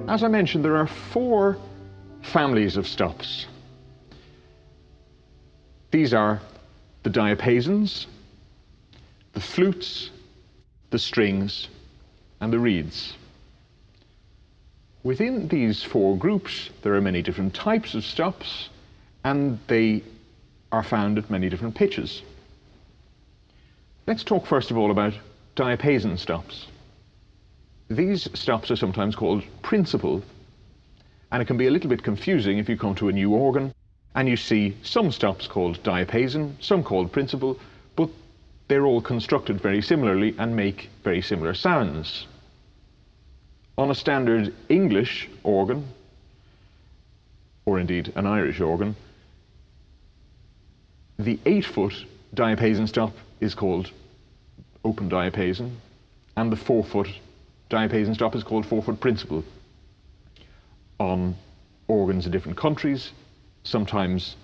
As I mentioned, there are 4 families of stops. These are the diapasons, the flutes, the strings, and the reeds. Within these 4 groups, there are many different types of stops, and they are found at many different pitches. Let's talk first of all about diapason stops. These stops are sometimes called principal, and it can be a little bit confusing if you come to a new organ and you see some stops called diapason, some called principal, but they're all constructed very similarly and make very similar sounds. On a standard English organ, or indeed an Irish organ, the 8-foot diapason stop is called open diapason, and the 4-foot diapason stop is called 4-foot principal. On organs in different countries, sometimes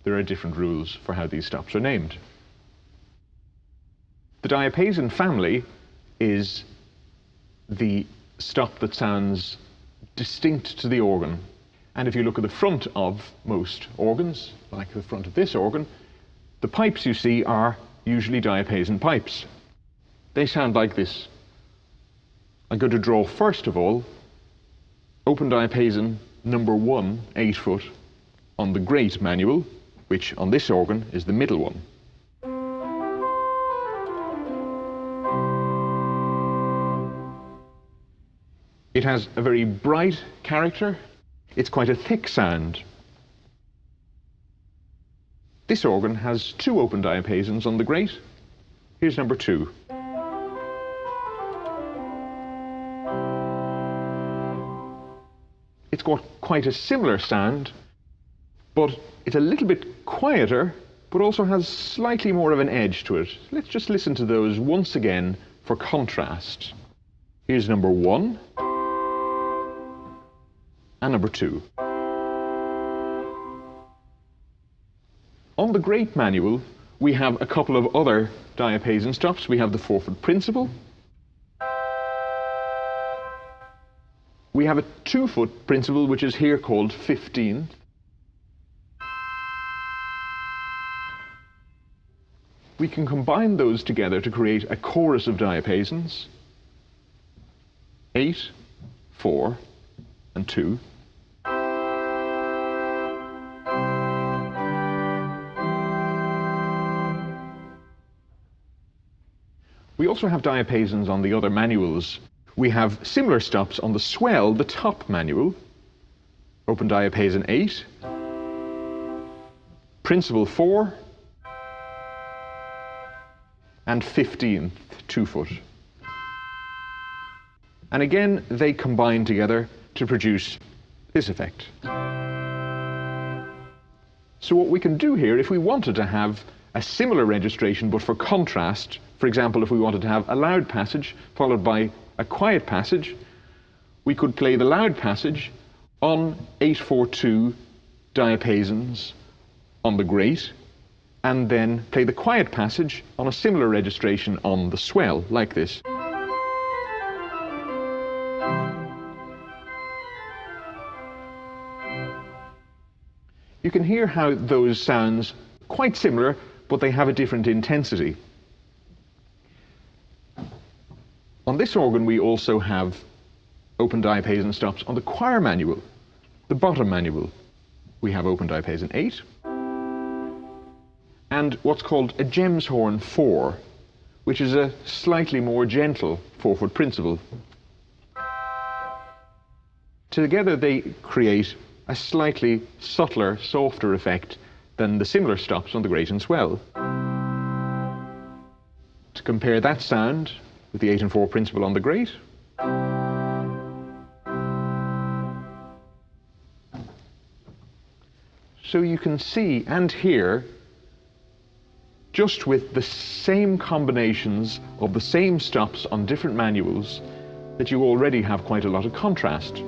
there are different rules for how these stops are named. The diapason family is the stop that sounds distinct to the organ. And if you look at the front of most organs, like the front of this organ, the pipes you see are usually diapason pipes. They sound like this. I'm going to draw first of all open diapason number 1, 8-foot, on the great manual, which on this organ is the middle one. It has a very bright character. It's quite a thick sound. This organ has 2 open diapasons on the great. Here's number 2. It's got quite a similar sound, but it's a little bit quieter, but also has slightly more of an edge to it. Let's just listen to those once again for contrast. Here's number 1 and number 2. On the great manual, we have a couple of other diapason stops. We have the 4-foot principal. We have a 2-foot principal, which is here called 15th. We can combine those together to create a chorus of diapasons. 8, 4, and 2. We also have diapasons on the other manuals. We have similar stops on the swell, the top manual, open diapason 8, principal 4, and 15th, 2-foot. And again, they combine together to produce this effect. So what we can do here, if we wanted to have a similar registration but for contrast, for example, if we wanted to have a loud passage followed by a quiet passage, we could play the loud passage on 8/4/2 diapasons on the great, and then play the quiet passage on a similar registration on the swell, like this. You can hear how those sounds quite similar, but they have a different intensity. On this organ, we also have open diapason stops on the choir manual, the bottom manual. We have open diapason 8, and what's called a gems horn 4, which is a slightly more gentle 4-foot principal. Together they create a slightly subtler, softer effect than the similar stops on the great and swell. To compare that sound with the 8 and 4 principal on the great, so you can see and hear, just with the same combinations of the same stops on different manuals, that you already have quite a lot of contrast.